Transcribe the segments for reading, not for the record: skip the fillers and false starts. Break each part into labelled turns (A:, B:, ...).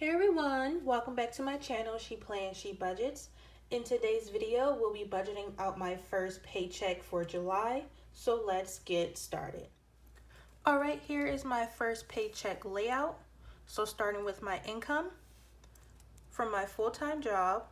A: Hey everyone, welcome back to my channel, She Plans, She Budgets. In today's video, we'll be budgeting out my first paycheck for July, so let's get started. Alright, here is my first paycheck layout. So starting with my income from my full-time job,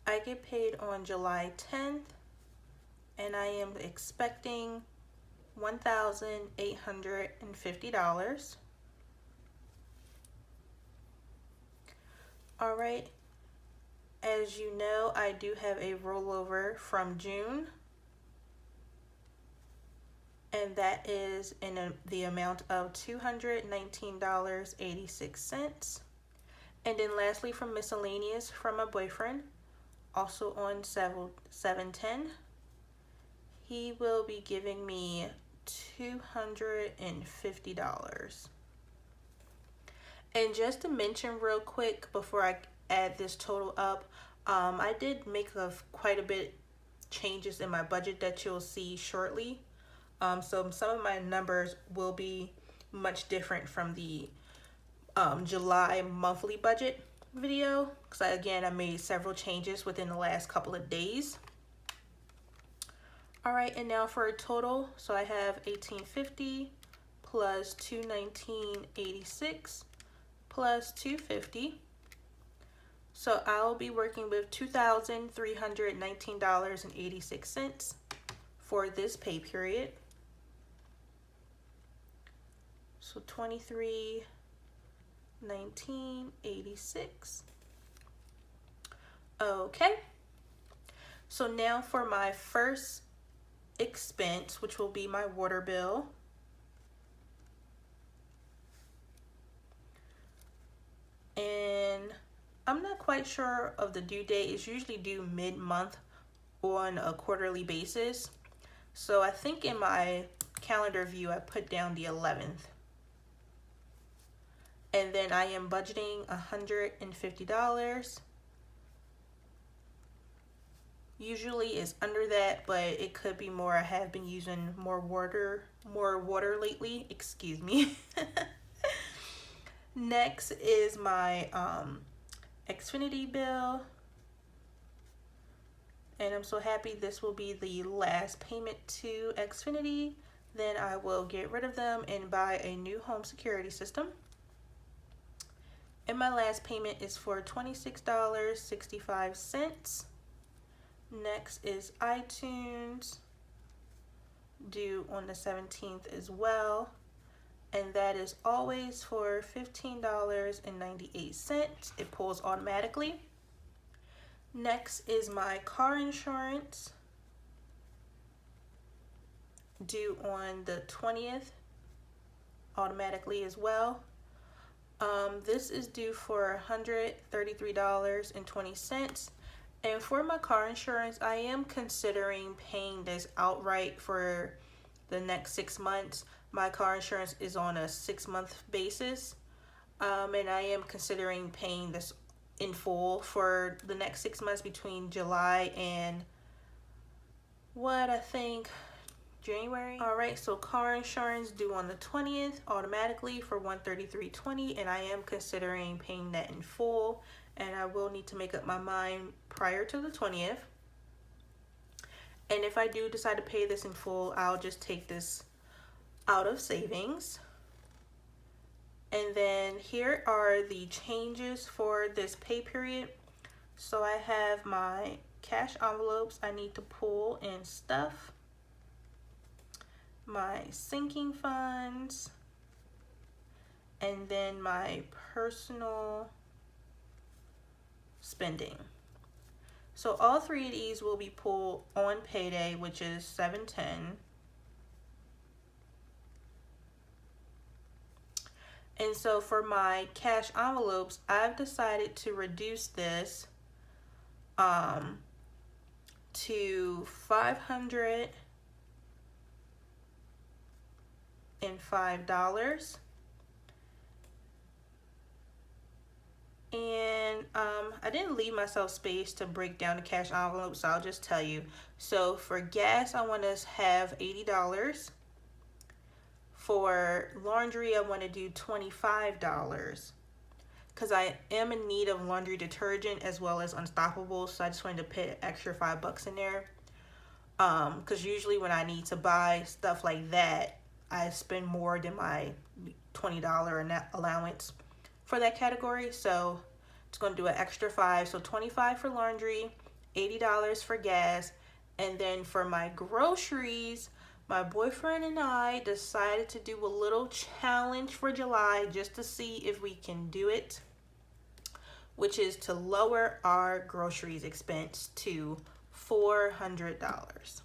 A: I get paid on July 10th, and I am expecting $1,850. All right, as you know, I do have a rollover from June, and that is in the amount of $219.86. And then lastly, from miscellaneous from my boyfriend, also on 7/10, he will be giving me $250. And just to mention real quick before I add this total up, I did make quite a bit changes in my budget that you'll see shortly. So some of my numbers will be much different from the July monthly budget video, because I made several changes within the last couple of days. All right, and now for a total, so I have $1,850 plus $219.86 plus $250. So I'll be working with $2,319.86 for this pay period. So $2319.86. Okay. So now for my first expense, which will be my water bill. And I'm not quite sure of the due date. It's usually due mid-month on a quarterly basis. So I think in my calendar view, I put down the 11th. And then I am budgeting $150. Usually it's under that, but it could be more. I have been using more water lately. Excuse me. Next is my Xfinity bill. And I'm so happy this will be the last payment to Xfinity. Then I will get rid of them and buy a new home security system. And my last payment is for $26.65. Next is iTunes, due on the 17th as well. And that is always for $15.98. It pulls automatically. Next is my car insurance, due on the 20th, automatically as well. This is due for $133.20. And for my car insurance, I am considering paying this outright for the next 6 months. My car insurance is on a 6-month basis, and I am considering paying this in full for the next 6 months between July and January. All right, so car insurance due on the 20th automatically for $133.20, and I am considering paying that in full, and I will need to make up my mind prior to the 20th. And if I do decide to pay this in full, I'll just take this out of savings. And then here are the changes for this pay period. So I have my cash envelopes I need to pull and stuff, my sinking funds, and then my personal spending. So all three of these will be pulled on payday, which is 7/10. And so for my cash envelopes, I've decided to reduce this to $505. And I didn't leave myself space to break down the cash envelope, so I'll just tell you. So for gas, I want to have $80. For laundry, I want to do $25 because I am in need of laundry detergent as well as Unstoppable. So I just wanted to put an extra $5 in there. Because usually when I need to buy stuff like that, I spend more than my $20 allowance for that category. So it's going to do an extra 5. So 25 for laundry, $80 for gas. And then for my groceries, my boyfriend and I decided to do a little challenge for July just to see if we can do it, which is to lower our groceries expense to $400.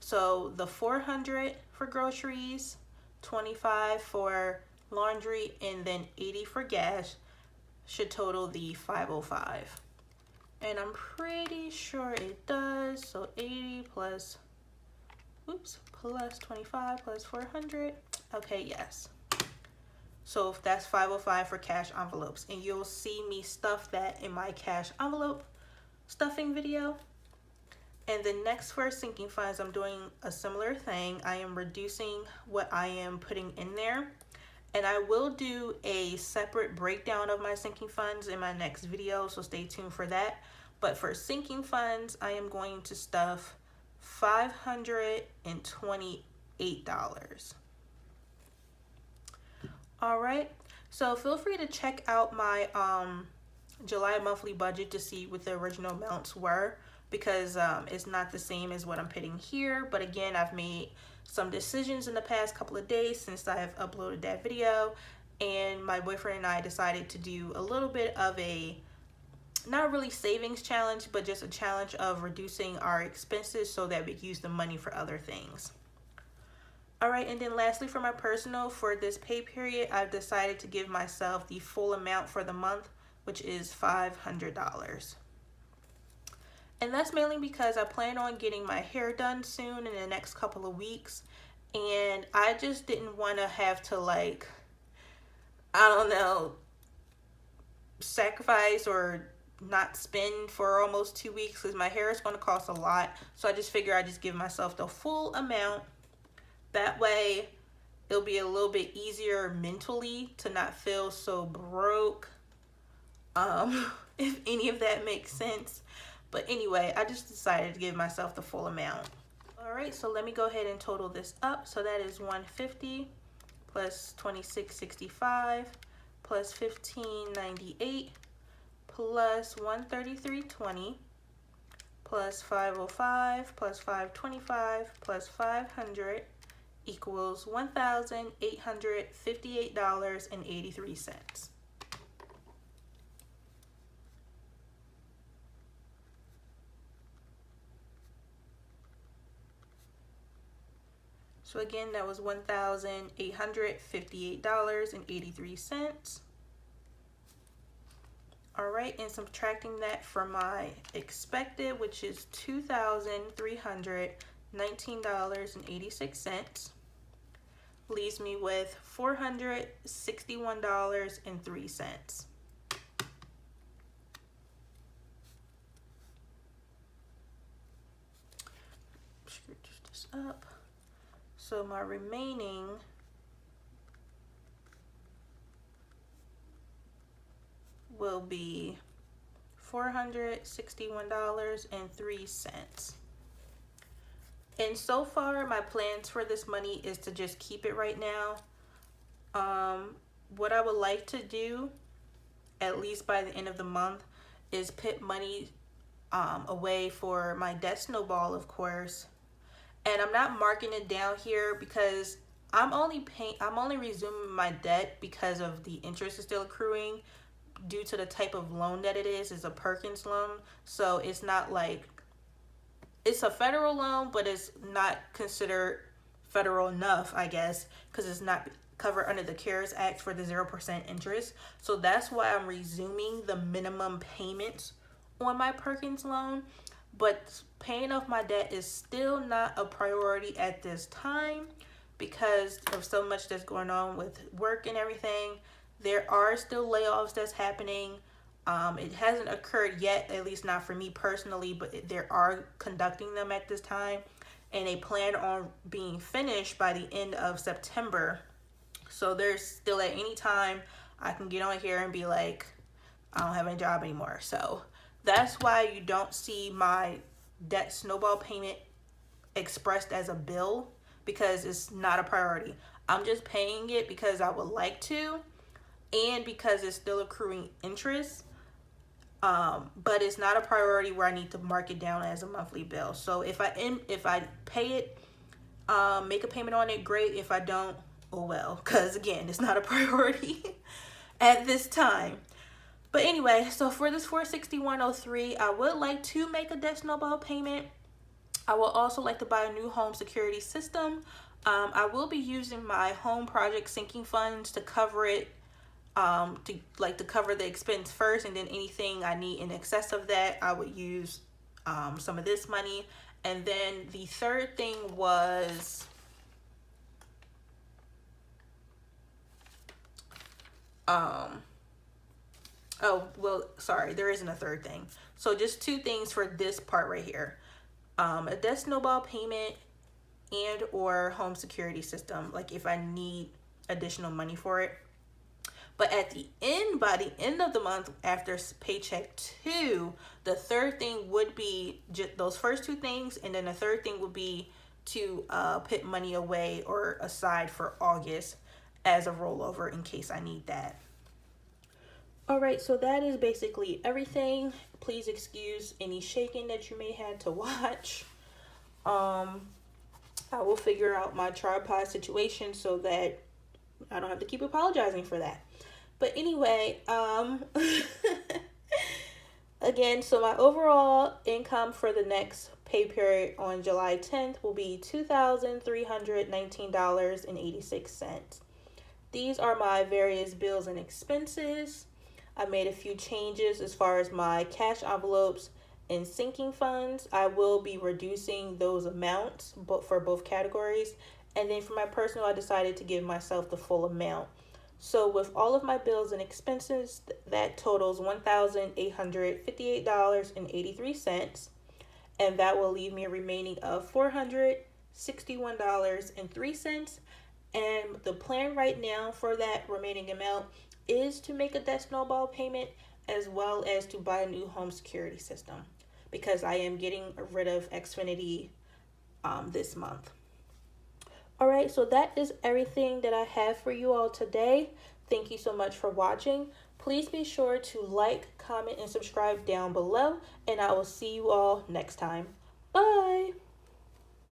A: So the $400 for groceries, $25 for laundry, and then $80 for gas should total the $505. And I'm pretty sure it does. So 80 plus 25 plus 400. Okay, yes. So if that's $505 for cash envelopes, and you'll see me stuff that in my cash envelope stuffing video. And then next for sinking funds, I'm doing a similar thing. I am reducing what I am putting in there. And I will do a separate breakdown of my sinking funds in my next video, so stay tuned for that. But for sinking funds, I am going to stuff $528. All right, so feel free to check out my July monthly budget to see what the original amounts were, because it's not the same as what I'm putting here. But again, I've made some decisions in the past couple of days since I have uploaded that video, and my boyfriend and I decided to do a little bit of a, not really savings challenge, but just a challenge of reducing our expenses so that we can use the money for other things. All right, and then lastly for my personal, for this pay period, I've decided to give myself the full amount for the month, which is $500. And that's mainly because I plan on getting my hair done soon in the next couple of weeks. And I just didn't want to have to, like, I don't know, sacrifice or not spend for almost 2 weeks because my hair is going to cost a lot. So I just figure I just give myself the full amount. That way it'll be a little bit easier mentally to not feel so broke. If any of that makes sense. But anyway, I just decided to give myself the full amount. All right, so let me go ahead and total this up. So that is $150 plus $26.65 plus $15.98 plus $133.20 plus $505 plus $525 plus $500 equals $1,858.83. So again, that was $1,858.83. All right, and subtracting that from my expected, which is $2,319.86, leaves me with $461.03. Screw this up. So my remaining will be $461.03. And so far, my plans for this money is to just keep it right now. What I would like to do, at least by the end of the month, is put money away for my debt snowball, of course. And I'm not marking it down here because I'm only resuming my debt because of the interest is still accruing due to the type of loan that it is. It's a Perkins loan. So it's not like, it's a federal loan, but it's not considered federal enough, I guess, because it's not covered under the CARES Act for the 0% interest. So that's why I'm resuming the minimum payments on my Perkins loan. But paying off my debt is still not a priority at this time because of so much that's going on with work and everything. There are still layoffs that's happening. It hasn't occurred yet, at least not for me personally, but there are conducting them at this time. and they plan on being finished by the end of September. So there's still at any time I can get on here and be like, I don't have a job anymore. So that's why you don't see my debt snowball payment expressed as a bill, because it's not a priority. I'm just paying it because I would like to, and because it's still accruing interest. But it's not a priority where I need to mark it down as a monthly bill. So if I pay it, make a payment on it, great. If I don't, oh well, because again, it's not a priority at this time. But anyway, so for this 46103, I would like to make a debt snowball payment. I will also like to buy a new home security system. I will be using my home project sinking funds to cover it, to cover the expense first, and then anything I need in excess of that, I would use some of this money. And then the third thing was oh, well, sorry, there isn't a third thing. So just two things for this part right here. A debt snowball payment and or home security system, like if I need additional money for it. But at the end, by the end of the month, after paycheck 2, the third thing would be just those first two things, and then the third thing would be to put money away or aside for August as a rollover in case I need that. All right, so that is basically everything. Please excuse any shaking that you may have to watch. I will figure out my tripod situation so that I don't have to keep apologizing for that. But anyway, again, so my overall income for the next pay period on July 10th will be $2,319.86. These are my various bills and expenses. I made a few changes as far as my cash envelopes and sinking funds. I will be reducing those amounts for both categories. And then for my personal, I decided to give myself the full amount. So with all of my bills and expenses, that totals $1,858.83. And that will leave me a remaining of $461.03. And the plan right now for that remaining amount is to make a debt snowball payment, as well as to buy a new home security system, because I am getting rid of Xfinity this month. All right, so that is everything that I have for you all today. Thank you so much for watching. Please be sure to like, comment, and subscribe down below, and I will see you all next time. Bye.